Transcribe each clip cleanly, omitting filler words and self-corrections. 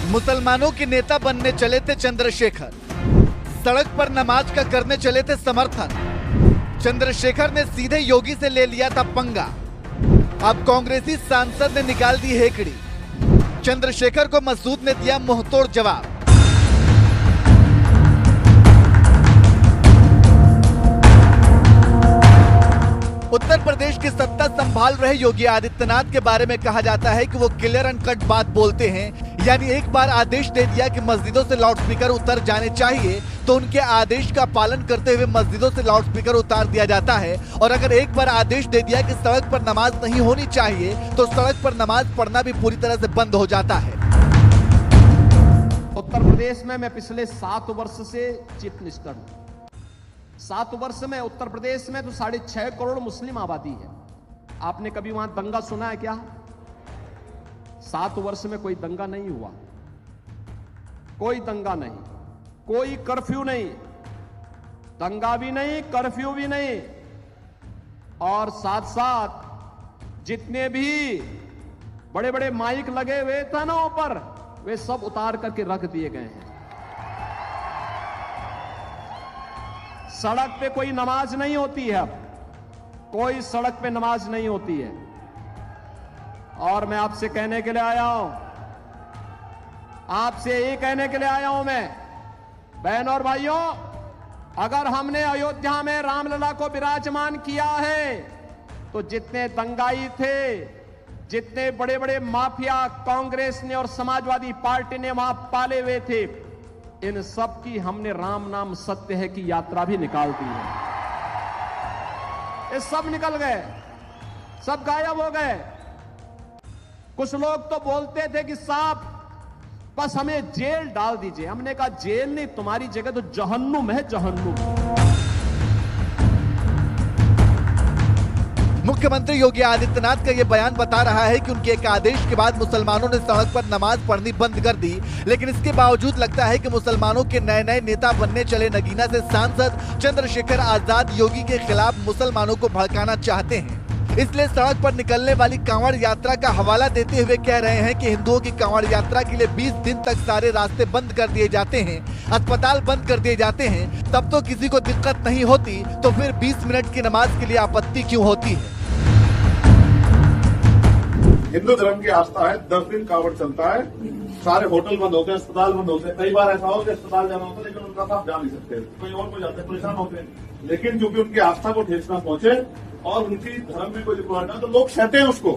मुसलमानों के नेता बनने चले थे चंद्रशेखर, सड़क पर नमाज का करने चले थे समर्थन। चंद्रशेखर ने सीधे योगी से ले लिया था पंगा। अब कांग्रेसी सांसद ने निकाल दी हेकड़ी। चंद्रशेखर को मसूद ने दिया मुंहतोड़ जवाब। उत्तर प्रदेश की सत्ता संभाल रहे योगी आदित्यनाथ के बारे में कहा जाता है कि वो क्लियर एंड कट बात बोलते हैं। यानी एक बार आदेश दे दिया कि मस्जिदों से लाउडस्पीकर उतर जाने चाहिए तो उनके आदेश का पालन करते हुए मस्जिदों से लाउडस्पीकर उतार दिया जाता है। और अगर एक बार आदेश दे दिया कि सड़क पर नमाज नहीं होनी चाहिए तो सड़क पर नमाज पढ़ना भी पूरी तरह से बंद हो जाता है। उत्तर प्रदेश में मैं पिछले 7 वर्ष से चीफ मिनिस्टर हूं। 7 वर्ष में उत्तर प्रदेश में तो 6.5 करोड़ मुस्लिम आबादी है। आपने कभी वहां दंगा सुना है क्या? 7 वर्ष में कोई दंगा नहीं हुआ, कोई दंगा नहीं, कोई कर्फ्यू नहीं, दंगा भी नहीं, कर्फ्यू भी नहीं। और साथ साथ जितने भी बड़े बड़े माइक लगे हुए थे ना ऊपर, वे सब उतार करके रख दिए गए हैं। सड़क पे कोई नमाज नहीं होती है, अब कोई सड़क पे नमाज नहीं होती है। और मैं आपसे कहने के लिए आया हूं, आपसे ये कहने के लिए आया हूं मैं, बहन और भाइयों, अगर हमने अयोध्या में रामलला को विराजमान किया है तो जितने दंगाई थे, जितने बड़े बड़े माफिया कांग्रेस ने और समाजवादी पार्टी ने वहां पाले हुए थे, इन सब की हमने राम नाम सत्य है की यात्रा भी निकाल दी है। ये सब निकल गए, सब गायब हो गए। कुछ लोग तो बोलते थे कि साहब बस हमें जेल डाल दीजिए। हमने कहा जेल नहीं, तुम्हारी जगह तो जहन्नुम है, जहन्नुम। मुख्यमंत्री योगी आदित्यनाथ का यह बयान बता रहा है कि उनके एक आदेश के बाद मुसलमानों ने सड़क पर नमाज पढ़नी बंद कर दी, लेकिन इसके बावजूद लगता है कि मुसलमानों के नए नए नेता बनने चले नगीना से सांसद चंद्रशेखर आजाद योगी के खिलाफ मुसलमानों को भड़काना चाहते हैं। इसलिए सड़क पर निकलने वाली कांवड़ यात्रा का हवाला देते हुए कह रहे हैं कि हिंदुओं की कांवड़ यात्रा के लिए 20 दिन तक सारे रास्ते बंद कर दिए जाते हैं, अस्पताल बंद कर दिए जाते हैं, तब तो किसी को दिक्कत नहीं होती, तो फिर 20 मिनट की नमाज के लिए आपत्ति क्यों होती है? हिंदू धर्म की आस्था है, 10 दिन कांवड़ चलता है, सारे होटल बंद होते हैं, अस्पताल बंद होते हैं। कई बार ऐसा हो कि अस्पताल जाना होता है लेकिन उनका साथ जा नहीं सकते, कोई और को जाते हैं, परेशान होते हैं। लेकिन क्योंकि उनकी आस्था को ठेस ना पहुंचे और उनकी धर्म में कोई रिकॉर्ड ना, तो लोग सहते हैं उसको,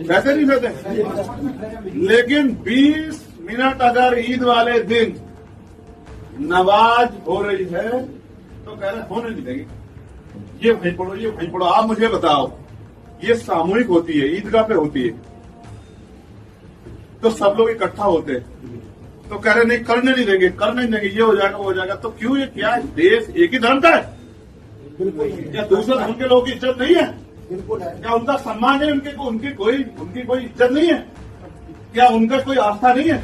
वैसे नहीं सहते। लेकिन 20 मिनट अगर ईद वाले दिन नमाज हो रही है तो कह रहे होने नहीं देंगे, ये वहीं पढ़ो, ये वहीं पढ़ो। आप मुझे बताओ, ये सामूहिक होती है, ईदगाह पे होती है, तो सब लोग इकट्ठा होते हैं, तो कह रहे नहीं करने नहीं देंगे, करने नहीं देंगे, ये हो जाएगा वो हो जाएगा। तो क्यों? ये क्या है? देश एक ही धर्म का है, क्या दूसरे धर्म के लोगों की इज्जत नहीं है? बिल्कुल है। क्या उनका सम्मान है? उनकी कोई इज्जत नहीं है? क्या उनका कोई आस्था नहीं है?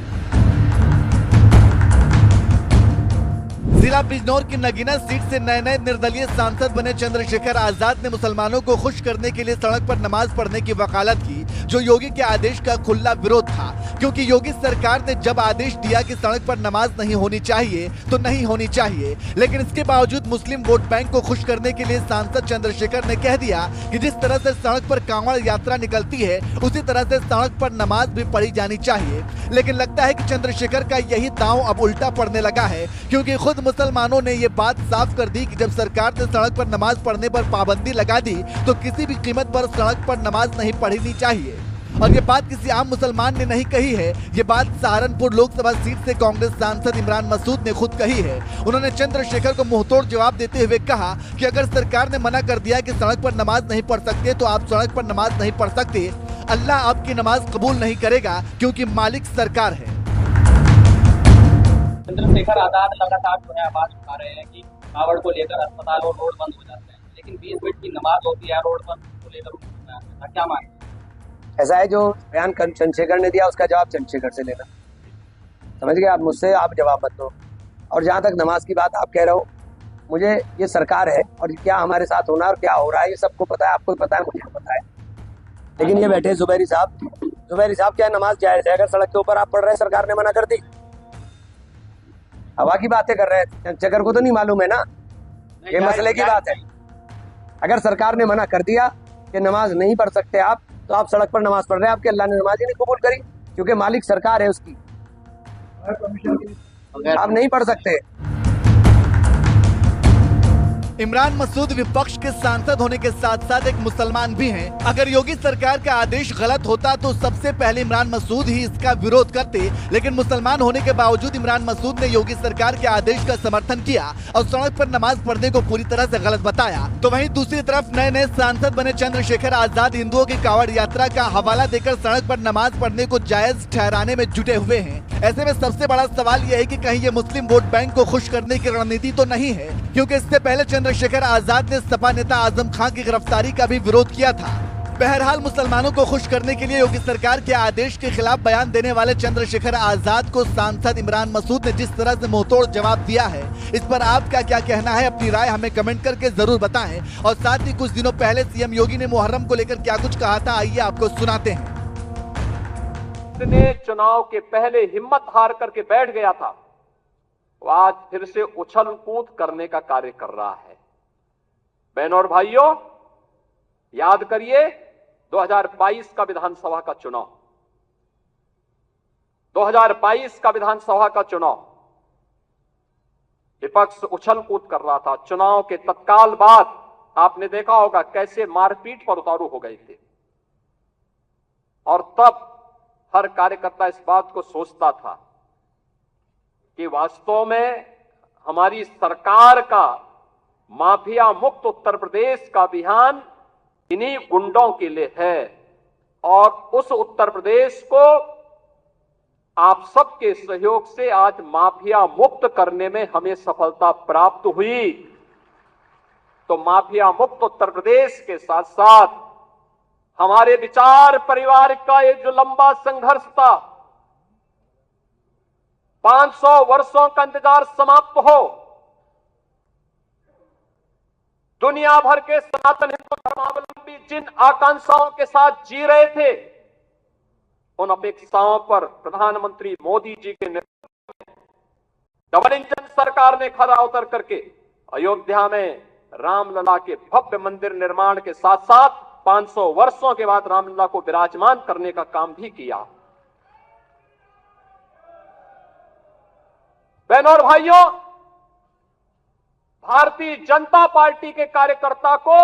जिला बिजनौर की नगीना सीट से नए नए निर्दलीय सांसद बने चंद्रशेखर आजाद ने मुसलमानों को खुश करने के लिए सड़क पर नमाज पढ़ने की वकालत की, जो योगी के आदेश का खुला विरोध था। क्योंकि योगी सरकार ने जब आदेश दिया कि सड़क पर नमाज नहीं होनी चाहिए तो नहीं होनी चाहिए, लेकिन इसके बावजूद मुस्लिम वोट बैंक को खुश करने के लिए सांसद चंद्रशेखर ने कह दिया कि जिस तरह से सड़क पर कांवड़ यात्रा निकलती है उसी तरह से सड़क पर नमाज भी पढ़ी जानी चाहिए। लेकिन लगता है कि चंद्रशेखर का यही दांव अब उल्टा पड़ने लगा है, क्योंकि खुद मुसलमानों ने ये बात साफ कर दी कि जब सरकार ने सड़क पर नमाज पढ़ने पर पाबंदी लगा दी तो किसी भी कीमत पर सड़क पर नमाज नहीं पढ़नी चाहिए। और ये बात किसी आम मुसलमान ने नहीं कही है, ये बात सहारनपुर लोकसभा सीट से कांग्रेस सांसद इमरान मसूद ने खुद कही है। उन्होंने चंद्रशेखर को मुंहतोड़ जवाब देते हुए कहा कि अगर सरकार ने मना कर दिया कि सड़क पर नमाज नहीं पढ़ सकते तो आप सड़क पर नमाज नहीं पढ़ सकते। अल्लाह आपकी नमाज कबूल नहीं करेगा क्योंकि मालिक सरकार है। चंद्रशेखर आजाद लगातार जो है आवाज उठा रहे हैं कि कांवड़ को लेकर अस्पताल और रोड बंद हो जाते हैं, लेकिन 20 मिनट की नमाज होती है, रोड बंद को लेकर क्या मांगे? ऐसा है, जो बयान चंद्रशेखर ने दिया उसका जवाब चंद्रशेखर से लेना, समझ गए आप? मुझसे आप जवाब मत दो। और जहाँ तक नमाज की बात आप कह रहे हो, मुझे ये सरकार है और क्या हमारे साथ होना और क्या हो रहा है ये सबको पता है, आपको पता है, मुझे पता है। लेकिन ये बैठे जुबैरी साहब क्या नमाज जायज है अगर सड़क के ऊपर आप पढ़ रहे हैं, सरकार ने मना कर दी? हवा की बातें कर रहे हैं, चक्कर को तो नहीं मालूम है ना, ये मसले की बात है। अगर सरकार ने मना कर दिया कि नमाज नहीं पढ़ सकते आप, तो आप सड़क पर नमाज पढ़ रहे हैं, आपके अल्लाह ने नमाज ही नहीं कबूल करी, क्योंकि मालिक सरकार है उसकी, आप नहीं पढ़ सकते। इमरान मसूद विपक्ष के सांसद होने के साथ साथ एक मुसलमान भी हैं। अगर योगी सरकार का आदेश गलत होता तो सबसे पहले इमरान मसूद ही इसका विरोध करते, लेकिन मुसलमान होने के बावजूद इमरान मसूद ने योगी सरकार के आदेश का समर्थन किया और सड़क पर नमाज पढ़ने को पूरी तरह से गलत बताया। तो वहीं दूसरी तरफ नए नए सांसद बने चंद्रशेखर आजाद हिंदुओं की कांवड़ यात्रा का हवाला देकर सड़क पर नमाज पढ़ने को जायज ठहराने में जुटे हुए हैं। ऐसे में सबसे बड़ा सवाल यह है कि कहीं ये मुस्लिम वोट बैंक को खुश करने की रणनीति तो नहीं है, क्योंकि इससे पहले चंद्रशेखर आजाद ने सपा नेता आजम खान की गिरफ्तारी का भी विरोध किया था। बहरहाल मुसलमानों को खुश करने के लिए योगी सरकार के आदेश के खिलाफ बयान देने वाले चंद्रशेखर आजाद को सांसद इमरान मसूद ने जिस तरह से मुंहतोड़ जवाब दिया है, इस पर आपका क्या कहना है? अपनी राय हमें कमेंट करके जरूर बताएं। और साथ ही कुछ दिनों पहले सीएम योगी ने मुहर्रम को लेकर क्या कुछ कहा था, आइए आपको सुनाते हैं। ने चुनाव के पहले हिम्मत हार करके बैठ गया था, वो आज फिर से उछल कूद करने का कार्य कर रहा है। बहनों और भाइयों, याद करिए 2022 का विधानसभा का चुनाव, 2022 का विधानसभा का चुनाव विपक्ष उछल कूद कर रहा था। चुनाव के तत्काल बाद आपने देखा होगा कैसे मारपीट पर उतारू हो गए थे, और तब हर कार्यकर्ता इस बात को सोचता था कि वास्तव में हमारी सरकार का माफिया मुक्त उत्तर प्रदेश का अभियान इन्हीं गुंडों के लिए है, और उस उत्तर प्रदेश को आप सबके सहयोग से आज माफिया मुक्त करने में हमें सफलता प्राप्त हुई। तो माफिया मुक्त उत्तर प्रदेश के साथ साथ हमारे विचार परिवार का ये जो लंबा संघर्ष था, 500 वर्षों का इंतजार समाप्त हो, दुनिया भर के सनातन हिंदू धर्मावलंबी जिन आकांक्षाओं के साथ जी रहे थे, उन अपेक्षाओं पर प्रधानमंत्री मोदी जी के नेतृत्व में डबल इंजन सरकार ने खरा उतर करके अयोध्या में रामलला के भव्य मंदिर निर्माण के साथ साथ 500 वर्षों के बाद रामलला को विराजमान करने का काम भी किया। बहनों और भाइयों, भारतीय जनता पार्टी के कार्यकर्ता को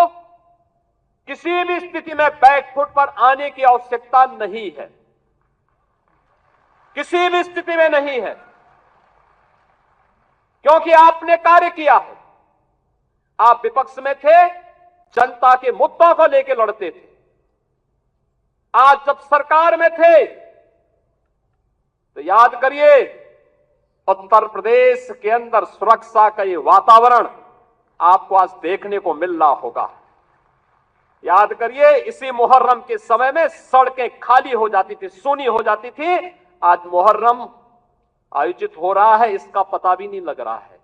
किसी भी स्थिति में बैकफुट पर आने की आवश्यकता नहीं है, किसी भी स्थिति में नहीं है, क्योंकि आपने कार्य किया है। आप विपक्ष में थे, जनता के मुद्दों को लेकर लड़ते थे। आज जब सरकार में थे तो याद करिए, उत्तर प्रदेश के अंदर सुरक्षा का ये वातावरण आपको आज देखने को मिल रहा होगा। याद करिए, इसी मुहर्रम के समय में सड़कें खाली हो जाती थी, सूनी हो जाती थी। आज मुहर्रम आयोजित हो रहा है, इसका पता भी नहीं लग रहा है।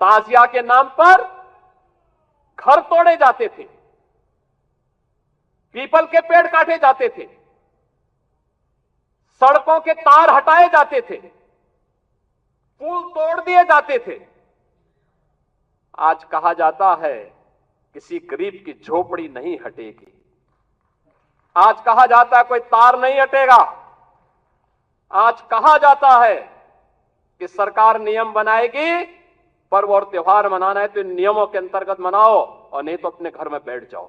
ताजिया के नाम पर घर तोड़े जाते थे, पीपल के पेड़ काटे जाते थे, सड़कों के तार हटाए जाते थे, पुल तोड़ दिए जाते थे। आज कहा जाता है किसी गरीब की झोपड़ी नहीं हटेगी, आज कहा जाता है कोई तार नहीं हटेगा, आज कहा जाता है कि सरकार नियम बनाएगी, पर्व और त्योहार मनाना है तो इन नियमों के अंतर्गत मनाओ और नहीं तो अपने घर में बैठ जाओ।